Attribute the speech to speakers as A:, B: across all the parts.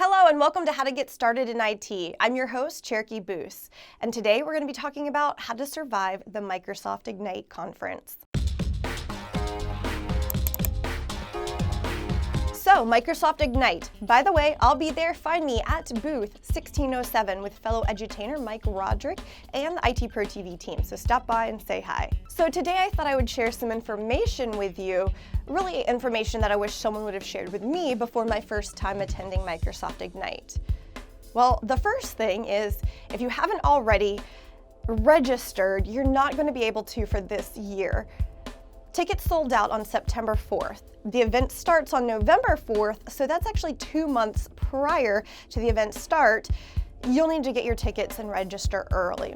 A: Hello and welcome to How to Get Started in IT. I'm your host, Cherokee Boose, and today we're going to be talking about how to survive the Microsoft Ignite conference. So, Microsoft Ignite. By the way, I'll be there. Find me at booth 1607 with fellow edutainer Mike Rodrick and the ITProTV team, so stop by and say hi. So today I thought I would share some information with you, really information that I wish someone would have shared with me before my first time attending Microsoft Ignite. Well, the first thing is, if you haven't already registered, you're not going to be able to for this year. Tickets sold out on September 4th. The event starts on November 4th, so that's actually 2 months prior to the event start. You'll need to get your tickets and register early.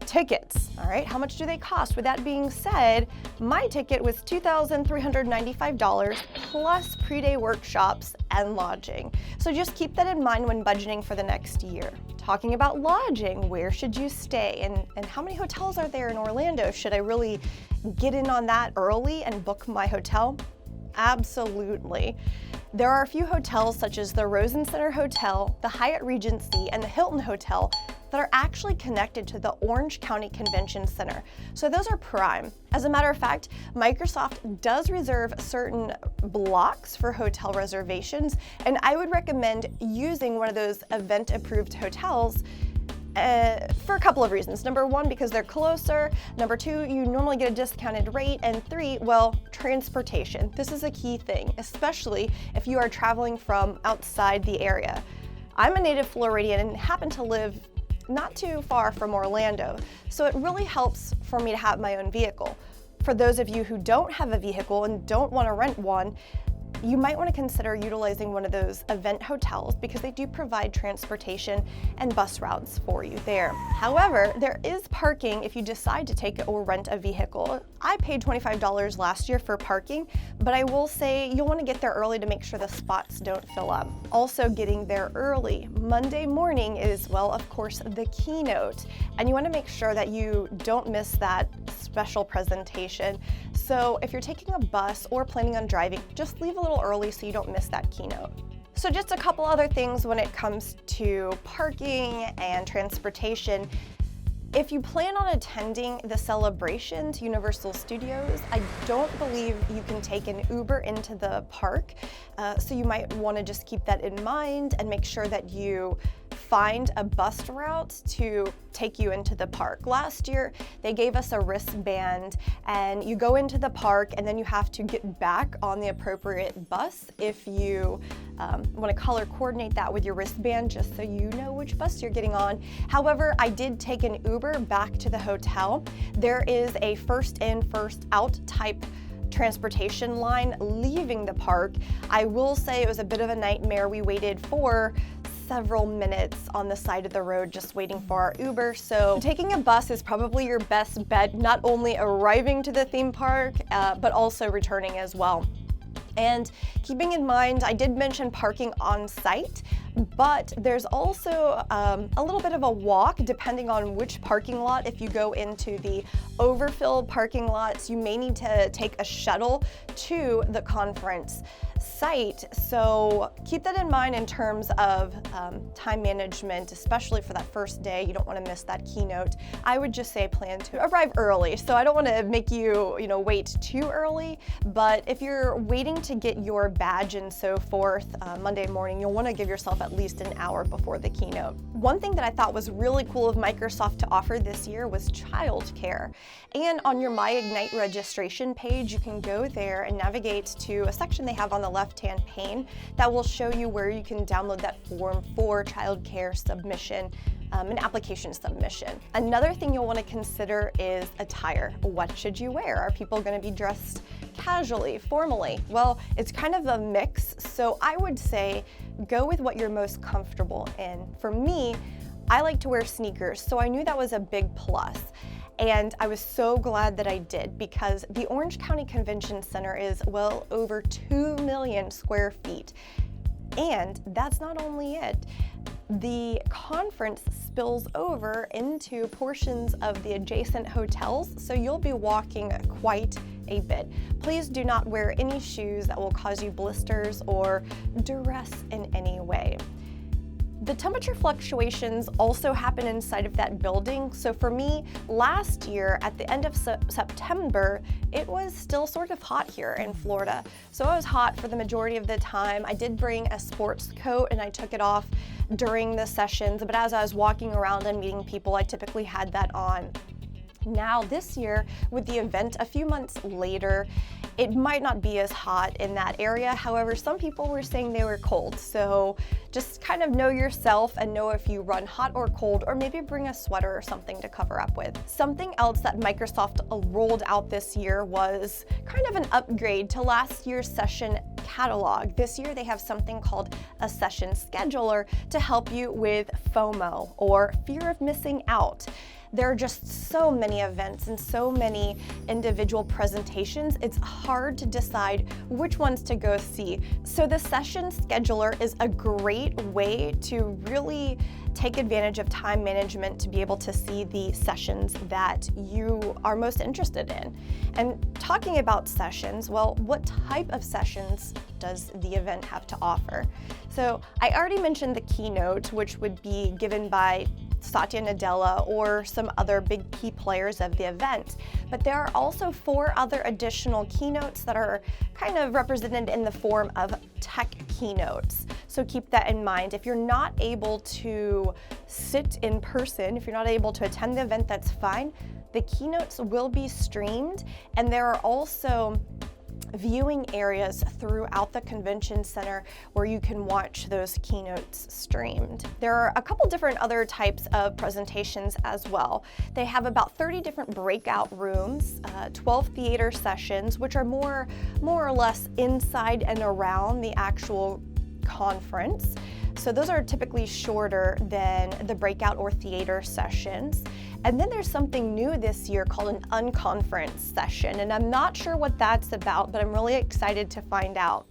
A: Tickets, all right, how much do they cost? With that being said, my ticket was $2,395 plus pre-day workshops and lodging. So just keep that in mind when budgeting for the next year. Talking about lodging, where should you stay? And how many hotels are there in Orlando? Should I really get in on that early and book my hotel? Absolutely. There are a few hotels such as the Rosen Center Hotel, the Hyatt Regency, and the Hilton Hotel that are actually connected to the Orange County Convention Center. So those are prime. As a matter of fact, Microsoft does reserve certain blocks for hotel reservations, and I would recommend using one of those event-approved hotels for a couple of reasons. Number one, because they're closer. Number two, you normally get a discounted rate. And three, well, transportation. This is a key thing, especially if you are traveling from outside the area. I'm a native Floridian and happen to live not too far from Orlando, so it really helps for me to have my own vehicle. For those of you who don't have a vehicle and don't want to rent one, you might want to consider utilizing one of those event hotels because they do provide transportation and bus routes for you there. However, there is parking if you decide to take or rent a vehicle. I paid $25 last year for parking, but I will say you'll want to get there early to make sure the spots don't fill up. Also, getting there early. Monday morning is, well, of course, the keynote, and you want to make sure that you don't miss that special presentation. So if you're taking a bus or planning on driving, just leave a little early so you don't miss that keynote. So just a couple other things when it comes to parking and transportation. If you plan on attending the celebration to Universal Studios, I don't believe you can take an Uber into the park. So you might want to just keep that in mind and make sure that you find a bus route to take you into the park. Last year, they gave us a wristband and you go into the park and then you have to get back on the appropriate bus if you want to color coordinate that with your wristband just so you know which bus you're getting on. However, I did take an Uber back to the hotel. There is a first in, first out type transportation line leaving the park. I will say it was a bit of a nightmare. We waited for several minutes on the side of the road just waiting for our Uber. So taking a bus is probably your best bet, not only arriving to the theme park, but also returning as well. And keeping in mind, I did mention parking on site, but there's also a little bit of a walk depending on which parking lot. If you go into the overfilled parking lots, you may need to take a shuttle to the conference site. So keep that in mind in terms of time management, especially for that first day. You don't want to miss that keynote. I would just say plan to arrive early. So I don't want to make you, wait too early, but if you're waiting to get your badge and so forth Monday morning, you'll want to give yourself at least an hour before the keynote. One thing that I thought was really cool of Microsoft to offer this year was childcare. And on your My Ignite registration page, you can go there and navigate to a section they have on the left-hand pane that will show you where you can download that form for childcare submission, an application submission. Another thing you'll want to consider is attire. What should you wear? Are people going to be dressed casually, formally? Well, it's kind of a mix, so I would say go with what you're most comfortable in. For me, I like to wear sneakers, so I knew that was a big plus. And I was so glad that I did because the Orange County Convention Center is well over 2 million square feet. And that's not only it. The conference spills over into portions of the adjacent hotels, so you'll be walking quite a bit. Please do not wear any shoes that will cause you blisters or duress in any way. The temperature fluctuations also happen inside of that building. So for me, last year at the end of September, it was still sort of hot here in Florida. So I was hot for the majority of the time. I did bring a sports coat and I took it off during the sessions, but as I was walking around and meeting people, I typically had that on. Now this year, with the event a few months later, it might not be as hot in that area. However, some people were saying they were cold. So just kind of know yourself and know if you run hot or cold, or maybe bring a sweater or something to cover up with. Something else that Microsoft rolled out this year was kind of an upgrade to last year's session catalog. This year they have something called a session scheduler to help you with FOMO, or fear of missing out. There are just so many events and so many individual presentations, it's hard to decide which ones to go see. So the session scheduler is a great way to really take advantage of time management to be able to see the sessions that you are most interested in. And talking about sessions, well, what type of sessions does the event have to offer? So I already mentioned the keynote, which would be given by Satya Nadella or some other big key players of the event. But there are also 4 other additional keynotes that are kind of represented in the form of tech keynotes. So keep that in mind. If you're not able to sit in person, if you're not able to attend the event, that's fine. The keynotes will be streamed, and there are also viewing areas throughout the convention center where you can watch those keynotes streamed. There are a couple different other types of presentations as well. They have about 30 different breakout rooms, 12 theater sessions, which are more or less inside and around the actual conference. So those are typically shorter than the breakout or theater sessions. And then there's something new this year called an unconference session, and I'm not sure what that's about, but I'm really excited to find out.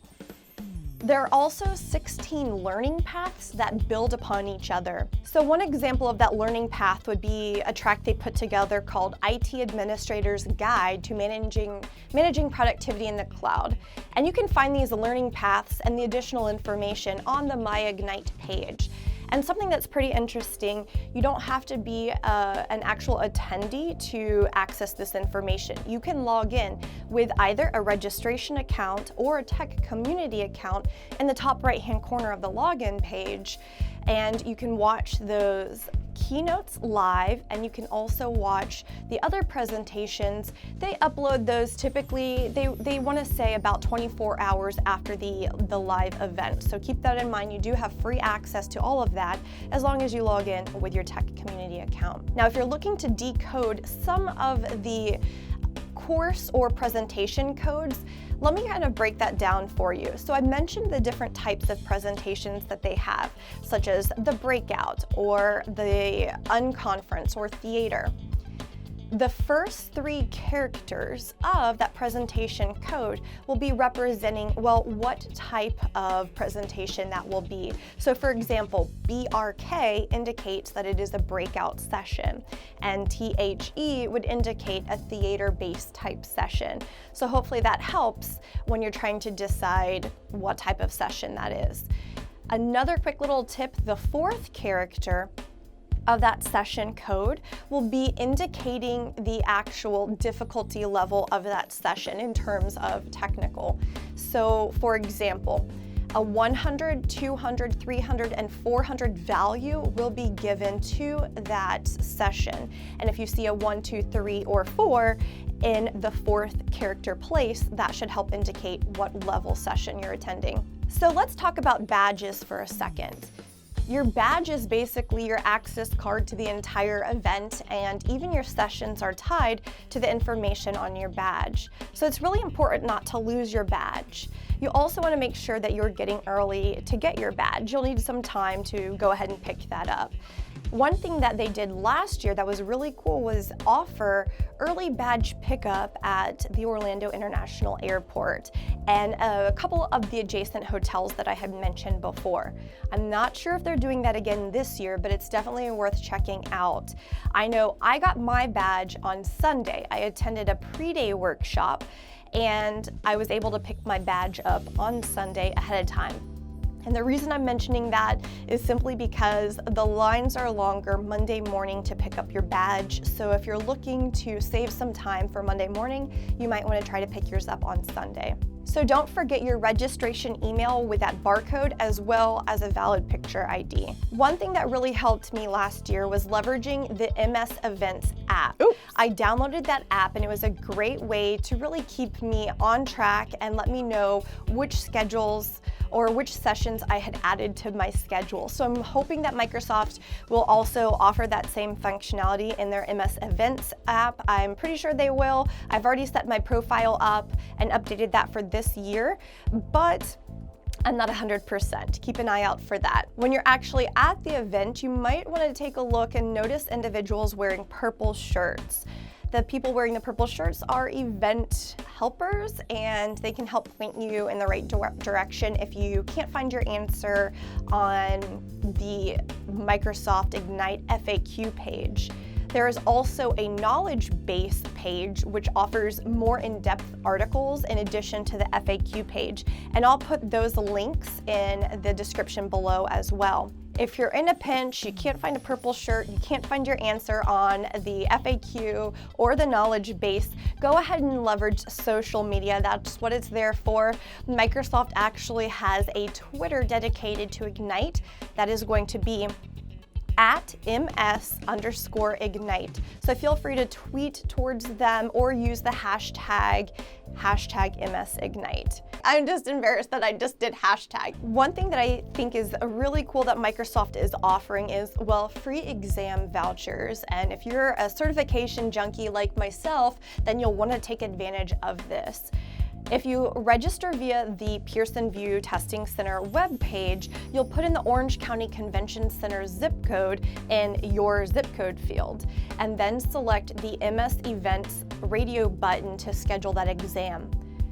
A: There are also 16 learning paths that build upon each other. So one example of that learning path would be a track they put together called IT Administrator's Guide to Managing Productivity in the Cloud. And you can find these learning paths and the additional information on the MyIgnite page. And something that's pretty interesting, you don't have to be an actual attendee to access this information. You can log in with either a registration account or a tech community account in the top right-hand corner of the login page, and you can watch those keynotes live, and you can also watch the other presentations. They upload those typically, they want to say about 24 hours after the live event. So keep that in mind. You do have free access to all of that as long as you log in with your tech community account. Now, if you're looking to decode some of the course or presentation codes, let me kind of break that down for you. So I mentioned the different types of presentations that they have, such as the breakout or the unconference or theater. The first 3 characters of that presentation code will be representing, well, what type of presentation that will be. So for example, BRK indicates that it is a breakout session, and THE would indicate a theater-based type session. So hopefully that helps when you're trying to decide what type of session that is. Another quick little tip, the 4th character of that session code will be indicating the actual difficulty level of that session in terms of technical. So for example, a 100, 200, 300, and 400 value will be given to that session. And if you see a 1, 2, 3, or 4 in the 4th character place, that should help indicate what level session you're attending. So let's talk about badges for a second. Your badge is basically your access card to the entire event, and even your sessions are tied to the information on your badge. So it's really important not to lose your badge. You also want to make sure that you're getting early to get your badge. You'll need some time to go ahead and pick that up. One thing that they did last year that was really cool was offer early badge pickup at the Orlando International Airport and a couple of the adjacent hotels that I had mentioned before. I'm not sure if they're doing that again this year, but it's definitely worth checking out. I know I got my badge on Sunday. I attended a pre-day workshop and I was able to pick my badge up on Sunday ahead of time. And the reason I'm mentioning that is simply because the lines are longer Monday morning to pick up your badge. So if you're looking to save some time for Monday morning, you might want to try to pick yours up on Sunday. So don't forget your registration email with that barcode as well as a valid picture ID. One thing that really helped me last year was leveraging the MS Events app.
B: Oops.
A: I downloaded that app and it was a great way to really keep me on track and let me know which schedules or which sessions I had added to my schedule. So I'm hoping that Microsoft will also offer that same functionality in their MS Events app. I'm pretty sure they will. I've already set my profile up and updated that for this year, but I'm not 100%. Keep an eye out for that. When you're actually at the event, you might want to take a look and notice individuals wearing purple shirts. The people wearing the purple shirts are event helpers, and they can help point you in the right direction if you can't find your answer on the Microsoft Ignite FAQ page. There is also a knowledge base page which offers more in-depth articles in addition to the FAQ page, and I'll put those links in the description below as well. If you're in a pinch, you can't find a purple shirt, you can't find your answer on the FAQ or the knowledge base, go ahead and leverage social media. That's what it's there for. Microsoft actually has a Twitter dedicated to Ignite that is going to be at ms_ignite. So feel free to tweet towards them or use the hashtag #MSIgnite. I'm just embarrassed that I just did hashtag. One thing that I think is really cool that Microsoft is offering is, well, free exam vouchers. And if you're a certification junkie like myself, then you'll want to take advantage of this. If you register via the Pearson VUE Testing Center webpage, you'll put in the Orange County Convention Center zip code in your zip code field, and then select the MS Events radio button to schedule that exam.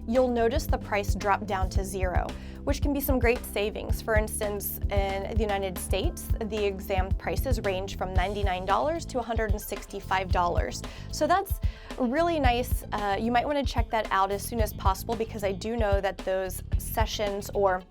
A: You'll notice the price drop down to $0, which can be some great savings. For instance, in the United States, the exam prices range from $99 to $165. So that's really nice. You might want to check that out as soon as possible because I do know that those sessions or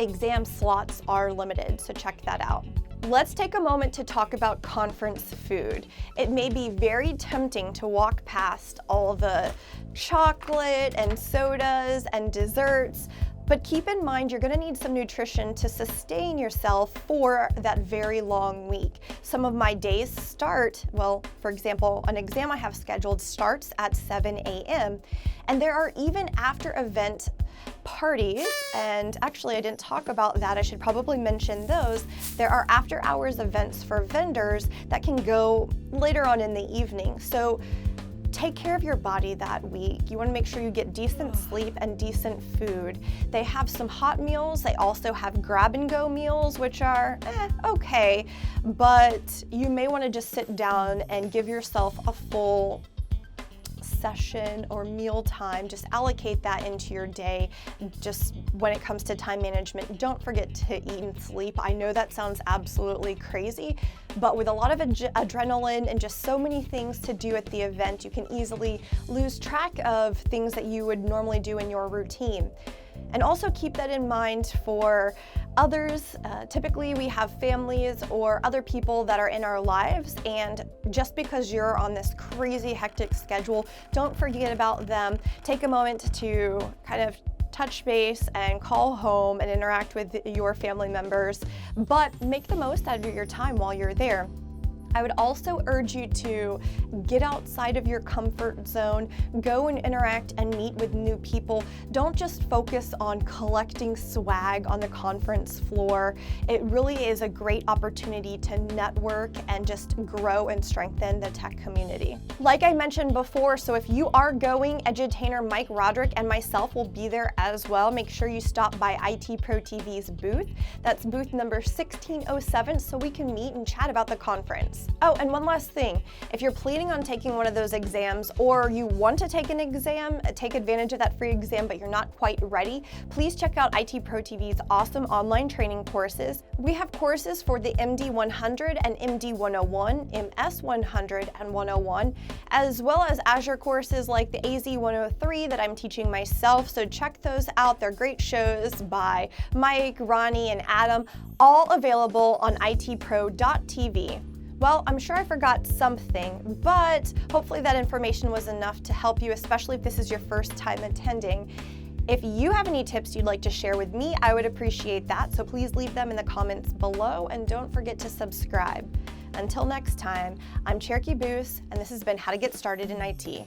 A: exam slots are limited, so check that out. Let's take a moment to talk about conference food. It may be very tempting to walk past all the chocolate and sodas and desserts, but keep in mind you're going to need some nutrition to sustain yourself for that very long week. Some of my days start, well, for example, an exam I have scheduled starts at 7 a.m. and there are even after event parties, and actually I didn't talk about that, I should probably mention those. There are after hours events for vendors that can go later on in the evening. So take care of your body that week. You want to make sure you get decent sleep and decent food. They have some hot meals. They also have grab and go meals, which are okay, but you may want to just sit down and give yourself a full session or meal time. Just allocate that into your day. Just when it comes to time management, don't forget to eat and sleep. I know that sounds absolutely crazy, but with a lot of adrenaline and just so many things to do at the event, you can easily lose track of things that you would normally do in your routine. And also keep that in mind for others. Typically we have families or other people that are in our lives, and just because you're on this crazy hectic schedule, don't forget about them. Take a moment to kind of touch base and call home and interact with your family members, but make the most out of your time while you're there. I would also urge you to get outside of your comfort zone, go and interact and meet with new people. Don't just focus on collecting swag on the conference floor. It really is a great opportunity to network and just grow and strengthen the tech community. Like I mentioned before, so if you are going, edutainer Mike Rodrick and myself will be there as well. Make sure you stop by ITProTV's booth. That's booth number 1607, so we can meet and chat about the conference. course. Oh, and one last thing. If you're planning on taking one of those exams or you want to take an exam, take advantage of that free exam, but you're not quite ready, please check out ITProTV's awesome online training courses. We have courses for the MD 100 and MD 101, MS 100 and 101, as well as Azure courses like the AZ 103 that I'm teaching myself, so check those out. They're great shows by Mike, Ronnie, and Adam, all available on ITPro.tv. Well, I'm sure I forgot something, but hopefully that information was enough to help you, especially if this is your first time attending. If you have any tips you'd like to share with me, I would appreciate that, so please leave them in the comments below and don't forget to subscribe. Until next time, I'm Cherokee Boose, and this has been How to Get Started in IT.